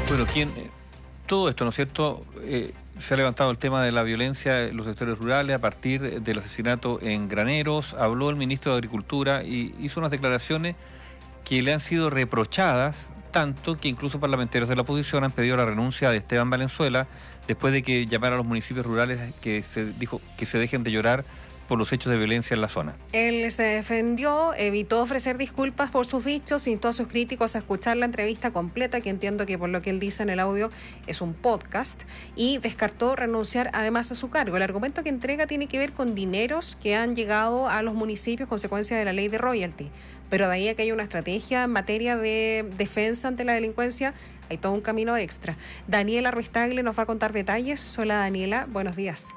Bueno, todo esto, ¿no es cierto? Se ha levantado el tema de la violencia en los sectores rurales a partir del asesinato en Graneros. Habló el ministro de Agricultura y hizo unas declaraciones que le han sido reprochadas, tanto que incluso parlamentarios de la oposición han pedido la renuncia de Esteban Valenzuela después de que llamara a los municipios rurales que se dijo que se dejen de llorar por los hechos de violencia en la zona. Él se defendió, evitó ofrecer disculpas por sus dichos, instó a sus críticos a escuchar la entrevista completa, que entiendo que por lo que él dice en el audio es un podcast, y descartó renunciar además a su cargo. El argumento que entrega tiene que ver con dineros que han llegado a los municipios consecuencia de la ley de royalty, pero de ahí a que haya una estrategia en materia de defensa ante la delincuencia, hay todo un camino extra. Daniela Ruiz Tagle nos va a contar detalles. Hola Daniela, buenos días.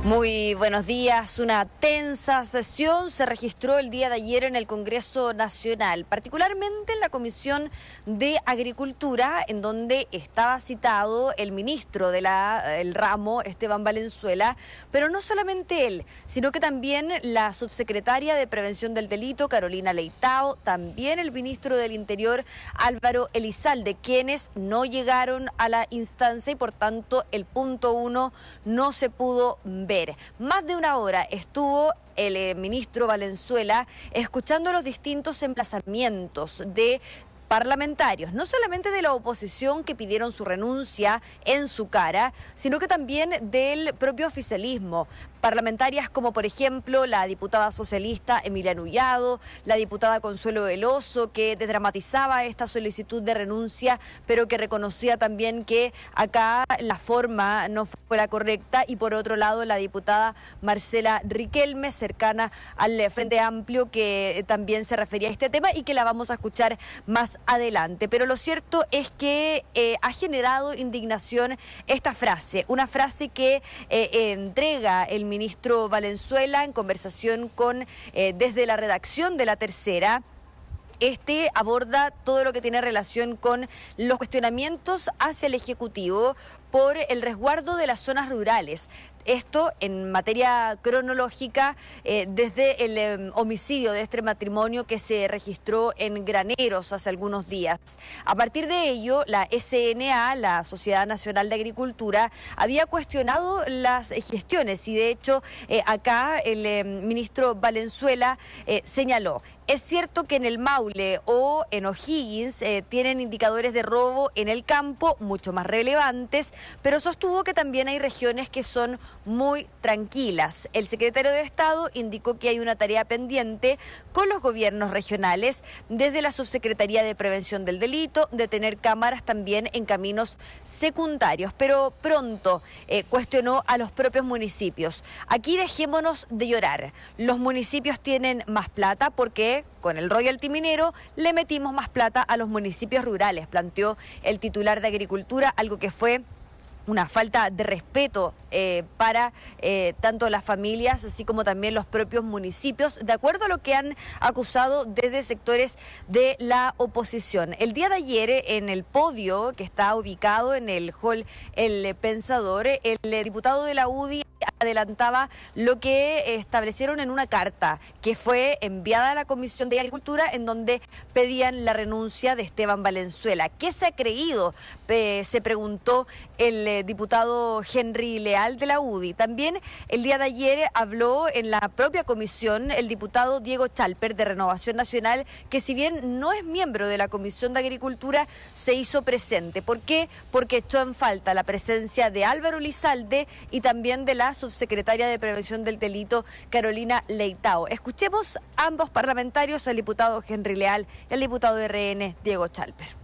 Muy buenos días. Una tensa sesión se registró el día de ayer en el Congreso Nacional, particularmente en la Comisión de Agricultura, en donde estaba citado el ministro del ramo, Esteban Valenzuela, pero no solamente él, sino que también la subsecretaria de Prevención del Delito, Carolina Leitao, también el ministro del Interior, Álvaro Elizalde, quienes no llegaron a la instancia y por tanto el punto 1 no se pudo ver. Más de una hora estuvo el ministro Valenzuela escuchando los distintos emplazamientos de parlamentarios, no solamente de la oposición que pidieron su renuncia en su cara, sino que también del propio oficialismo. Parlamentarias como por ejemplo la diputada socialista Emilia Nullado, la diputada Consuelo Veloso, que desdramatizaba esta solicitud de renuncia, pero que reconocía también que acá la forma no fue la correcta, y por otro lado la diputada Marcela Riquelme, cercana al Frente Amplio, que también se refería a este tema y que la vamos a escuchar más adelante. Pero lo cierto es que ha generado indignación esta frase, una frase que entrega el ministro Valenzuela en conversación con desde la redacción de La Tercera. Aborda todo lo que tiene relación con los cuestionamientos hacia el Ejecutivo por el resguardo de las zonas rurales. Esto en materia cronológica desde el homicidio de este matrimonio que se registró en Graneros hace algunos días. A partir de ello, la SNA, la Sociedad Nacional de Agricultura, había cuestionado las gestiones y de hecho acá el ministro Valenzuela señaló: es cierto que en el Maule o en O'Higgins tienen indicadores de robo en el campo mucho más relevantes, pero sostuvo que también hay regiones que son muy tranquilas. El secretario de Estado indicó que hay una tarea pendiente con los gobiernos regionales, desde la Subsecretaría de Prevención del Delito, de tener cámaras también en caminos secundarios, pero pronto cuestionó a los propios municipios. Aquí dejémonos de llorar. Los municipios tienen más plata porque con el royalty minero le metimos más plata a los municipios rurales, planteó el titular de Agricultura, algo que fue una falta de respeto para tanto las familias así como también los propios municipios, de acuerdo a lo que han acusado desde sectores de la oposición. El día de ayer, en el podio que está ubicado en el hall El Pensador, el diputado de la UDI adelantaba lo que establecieron en una carta que fue enviada a la Comisión de Agricultura, en donde pedían la renuncia de Esteban Valenzuela. ¿Qué se ha creído? Se preguntó el diputado Henry Leal de la UDI. También el día de ayer habló en la propia comisión el diputado Diego Chalper de Renovación Nacional, que si bien no es miembro de la Comisión de Agricultura, se hizo presente. ¿Por qué? Porque echó en falta la presencia de Álvaro Elizalde y también de la subsecretaria de Prevención del Delito, Carolina Leitao. Escuchemos a ambos parlamentarios, al diputado Henry Leal y al diputado de RN, Diego Chalper.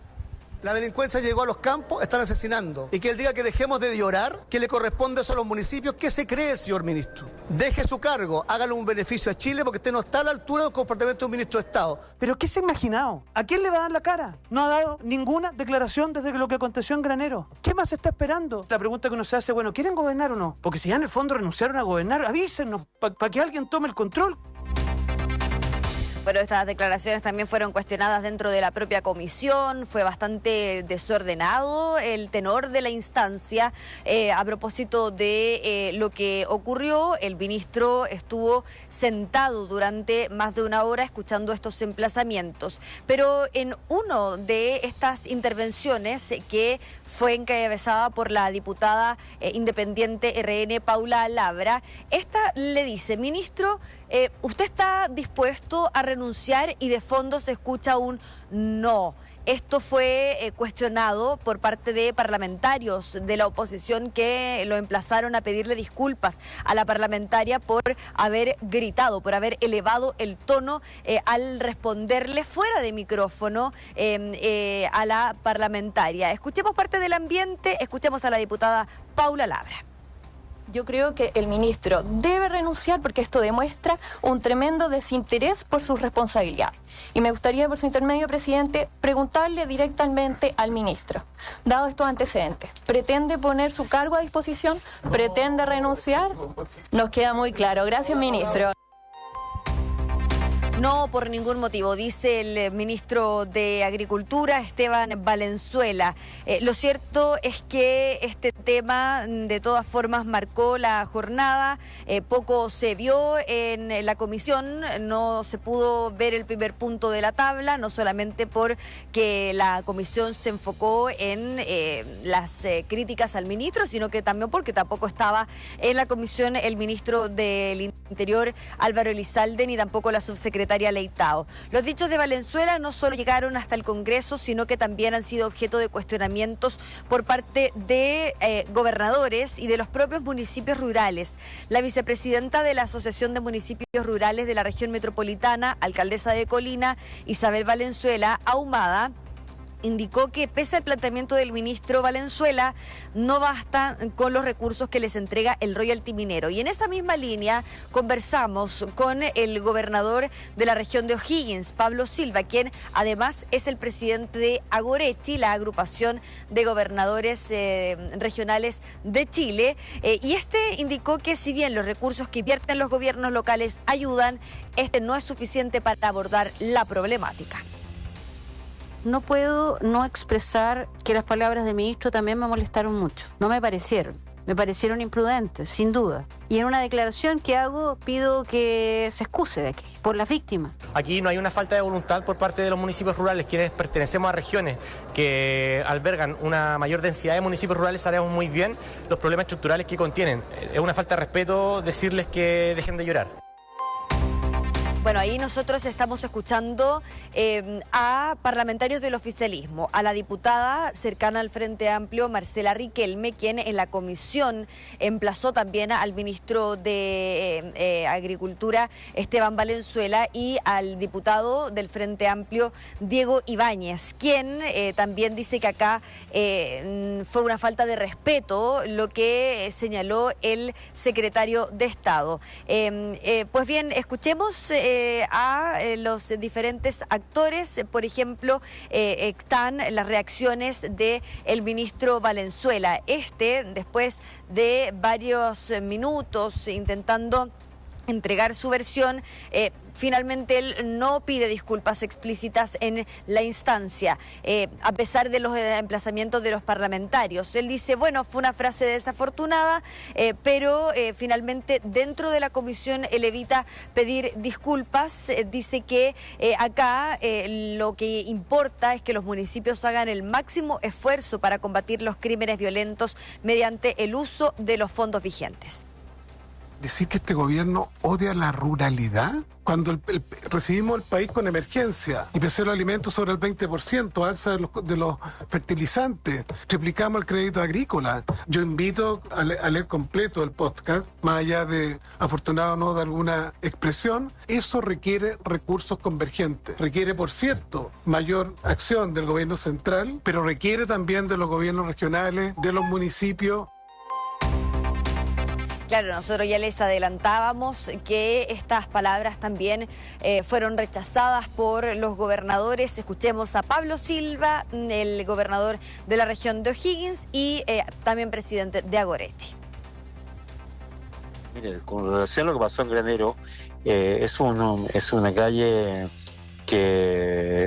La delincuencia llegó a los campos, están asesinando. Y que él diga que dejemos de llorar, que le corresponde eso a los municipios. ¿Qué se cree, señor ministro? Deje su cargo, hágale un beneficio a Chile porque usted no está a la altura del comportamiento de un ministro de Estado. ¿Pero qué se ha imaginado? ¿A quién le va a dar la cara? No ha dado ninguna declaración desde lo que aconteció en Granero. ¿Qué más está esperando? La pregunta que uno se hace, bueno, ¿quieren gobernar o no? Porque si ya en el fondo renunciaron a gobernar, avísenos para que alguien tome el control. Bueno, estas declaraciones también fueron cuestionadas dentro de la propia comisión. Fue bastante desordenado el tenor de la instancia. A propósito de lo que ocurrió, el ministro estuvo sentado durante más de una hora escuchando estos emplazamientos. Pero en uno de estas intervenciones que fue encabezada por la diputada independiente RN Paula Labra, esta le dice: ministro, ¿usted está dispuesto a renunciar? Y de fondo se escucha un no. Esto fue cuestionado por parte de parlamentarios de la oposición que lo emplazaron a pedirle disculpas a la parlamentaria por haber gritado, por haber elevado el tono al responderle fuera de micrófono a la parlamentaria. Escuchemos parte del ambiente, escuchemos a la diputada Paula Labra. Yo creo que el ministro debe renunciar porque esto demuestra un tremendo desinterés por sus responsabilidades. Y me gustaría, por su intermedio, presidente, preguntarle directamente al ministro, dado estos antecedentes, ¿pretende poner su cargo a disposición? ¿Pretende renunciar? Nos queda muy claro. Gracias, ministro. No, por ningún motivo, dice el ministro de Agricultura, Esteban Valenzuela. Lo cierto es que este tema de todas formas marcó la jornada, poco se vio en la comisión, no se pudo ver el primer punto de la tabla, no solamente porque la comisión se enfocó en las críticas al ministro, sino que también porque tampoco estaba en la comisión el ministro del Interior, Álvaro Elizalde, ni tampoco la subsecretaria Leitao. Los dichos de Valenzuela no solo llegaron hasta el Congreso, sino que también han sido objeto de cuestionamientos por parte de gobernadores y de los propios municipios rurales. La vicepresidenta de la Asociación de Municipios Rurales de la Región Metropolitana, alcaldesa de Colina, Isabel Valenzuela Ahumada, indicó que pese al planteamiento del ministro Valenzuela, no basta con los recursos que les entrega el royalty minero. Y en esa misma línea conversamos con el gobernador de la región de O'Higgins, Pablo Silva, quien además es el presidente de Agoretti, la agrupación de gobernadores regionales de Chile. Y este indicó que si bien los recursos que invierten los gobiernos locales ayudan, este no es suficiente para abordar la problemática. No puedo no expresar que las palabras del ministro también me molestaron mucho. No me parecieron imprudentes, sin duda. Y en una declaración que hago, pido que se excuse de aquí, por las víctimas. Aquí no hay una falta de voluntad por parte de los municipios rurales, quienes pertenecemos a regiones que albergan una mayor densidad de municipios rurales, sabemos muy bien los problemas estructurales que contienen. Es una falta de respeto decirles que dejen de llorar. Bueno, ahí nosotros estamos escuchando a parlamentarios del oficialismo, a la diputada cercana al Frente Amplio, Marcela Riquelme, quien en la comisión emplazó también al ministro de Agricultura, Esteban Valenzuela, y al diputado del Frente Amplio, Diego Ibáñez, quien también dice que acá fue una falta de respeto lo que señaló el secretario de Estado. Pues bien, escuchemos a los diferentes actores. Por ejemplo, están las reacciones del ministro Valenzuela. Después de varios minutos intentando entregar su versión, finalmente él no pide disculpas explícitas en la instancia, a pesar de los emplazamientos de los parlamentarios. Él dice, bueno, fue una frase desafortunada, pero finalmente dentro de la comisión él evita pedir disculpas. Dice que acá lo que importa es que los municipios hagan el máximo esfuerzo para combatir los crímenes violentos mediante el uso de los fondos vigentes. Decir que este gobierno odia la ruralidad, cuando recibimos el país con emergencia y precios de los alimentos sobre el 20%, alza de los fertilizantes, triplicamos el crédito agrícola. Yo invito a leer completo el podcast, más allá de afortunado o no de alguna expresión. Eso requiere recursos convergentes, requiere, por cierto, mayor acción del gobierno central, pero requiere también de los gobiernos regionales, de los municipios. Claro, nosotros ya les adelantábamos que estas palabras también fueron rechazadas por los gobernadores. Escuchemos a Pablo Silva, el gobernador de la región de O'Higgins y también presidente de Agoretti. Mire, con relación a lo que pasó en Granero, es una calle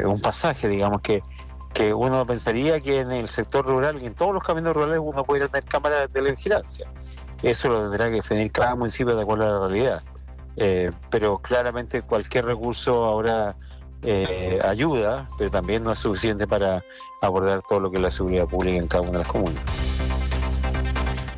un pasaje, digamos, que uno pensaría que en el sector rural y en todos los caminos rurales uno podría tener cámaras de vigilancia. Eso lo tendrá que definir cada municipio de acuerdo a la realidad. Pero claramente cualquier recurso ahora ayuda, pero también no es suficiente para abordar todo lo que es la seguridad pública en cada una de las comunas.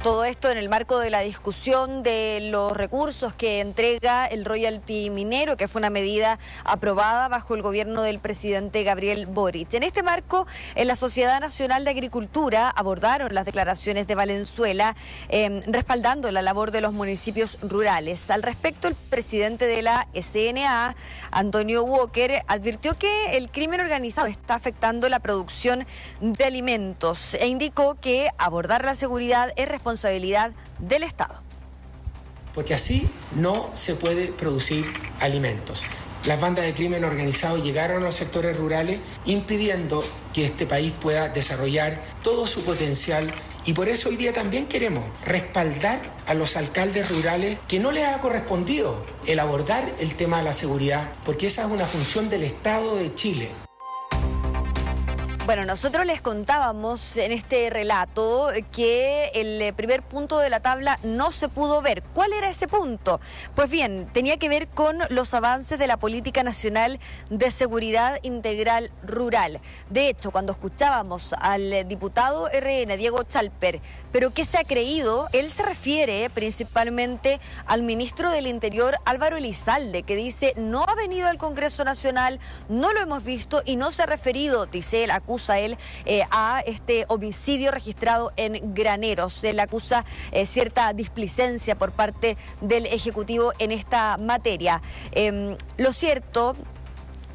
Todo esto en el marco de la discusión de los recursos que entrega el royalty minero, que fue una medida aprobada bajo el gobierno del presidente Gabriel Boric. En este marco, en la Sociedad Nacional de Agricultura abordaron las declaraciones de Valenzuela, respaldando la labor de los municipios rurales. Al respecto, el presidente de la SNA, Antonio Walker, advirtió que el crimen organizado está afectando la producción de alimentos e indicó que abordar la seguridad es responsabilidad del Estado. Porque así no se puede producir alimentos. Las bandas de crimen organizado llegaron a los sectores rurales impidiendo que este país pueda desarrollar todo su potencial, y por eso hoy día también queremos respaldar a los alcaldes rurales que no les ha correspondido el abordar el tema de la seguridad, porque esa es una función del Estado de Chile. Bueno, nosotros les contábamos en este relato que el primer punto de la tabla no se pudo ver. ¿Cuál era ese punto? Pues bien, tenía que ver con los avances de la Política Nacional de Seguridad Integral Rural. De hecho, cuando escuchábamos al diputado RN, Diego Chalper, ¿pero qué se ha creído? Él se refiere principalmente al ministro del Interior, Álvaro Elizalde, que dice no ha venido al Congreso Nacional, no lo hemos visto y no se ha referido, dice él, acusa él, a este homicidio registrado en Graneros. Él acusa cierta displicencia por parte del Ejecutivo en esta materia. Lo cierto,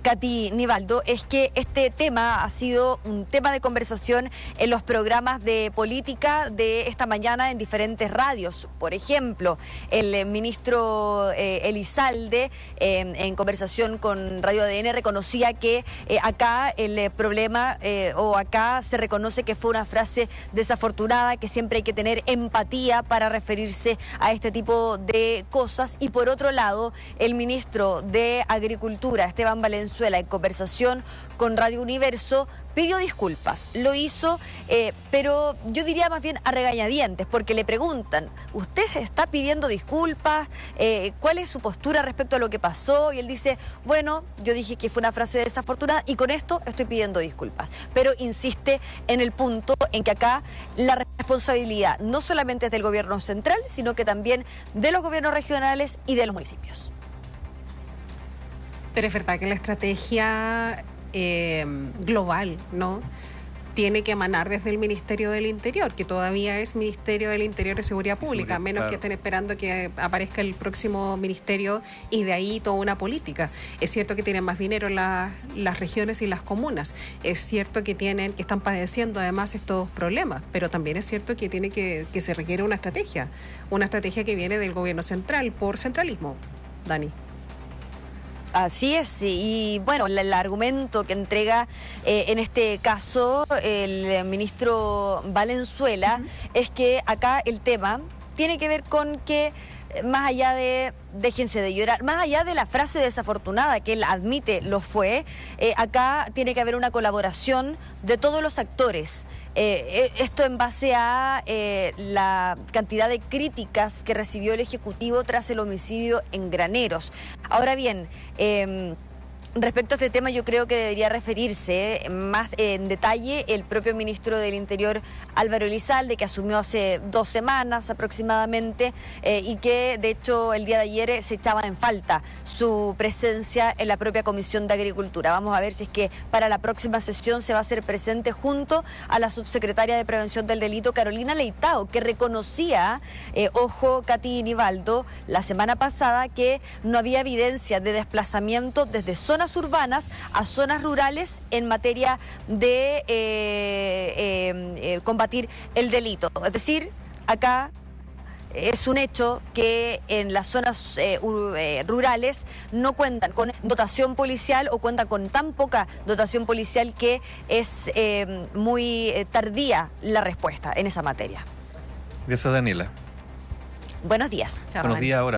Katy Nivaldo, es que este tema ha sido un tema de conversación en los programas de política de esta mañana en diferentes radios. Por ejemplo, el ministro Elizalde, en conversación con Radio ADN, reconocía que acá el problema, o acá se reconoce que fue una frase desafortunada, que siempre hay que tener empatía para referirse a este tipo de cosas. Y por otro lado, el ministro de Agricultura, Esteban Valenzuela, en conversación con Radio Universo, pidió disculpas. Lo hizo, pero yo diría más bien a regañadientes, porque le preguntan, ¿usted está pidiendo disculpas? ¿Cuál es su postura respecto a lo que pasó? Y él dice, bueno, yo dije que fue una frase desafortunada y con esto estoy pidiendo disculpas. Pero insiste en el punto en que acá la responsabilidad no solamente es del gobierno central, sino que también de los gobiernos regionales y de los municipios. Pero es verdad que la estrategia global, ¿no?, tiene que emanar desde el Ministerio del Interior, que todavía es Ministerio del Interior y Seguridad Pública, a menos claro, que estén esperando que aparezca el próximo ministerio y de ahí toda una política. Es cierto que tienen más dinero las regiones y las comunas, es cierto que están padeciendo además estos problemas, pero también es cierto que se requiere una estrategia que viene del gobierno central por centralismo. Dani. Así es, y bueno, el argumento que entrega en este caso el ministro Valenzuela es que acá el tema tiene que ver con que más allá de déjense de llorar, más allá de la frase desafortunada que él admite lo fue, acá tiene que haber una colaboración de todos los actores. Esto en base a la cantidad de críticas que recibió el Ejecutivo tras el homicidio en Graneros. Ahora bien, respecto a este tema, yo creo que debería referirse más en detalle el propio ministro del Interior, Álvaro Elizalde, que asumió hace 2 semanas aproximadamente, y que de hecho el día de ayer se echaba en falta su presencia en la propia Comisión de Agricultura. Vamos a ver si es que para la próxima sesión se va a hacer presente junto a la subsecretaria de Prevención del Delito, Carolina Leitao, que reconocía, ojo, Katy Nivaldo, la semana pasada que no había evidencia de desplazamiento desde zonas urbanas a zonas rurales en materia de combatir el delito. Es decir, acá es un hecho que en las zonas rurales no cuentan con dotación policial o cuentan con tan poca dotación policial que es muy tardía la respuesta en esa materia. Gracias, Daniela. Buenos días. Buenos días ahora.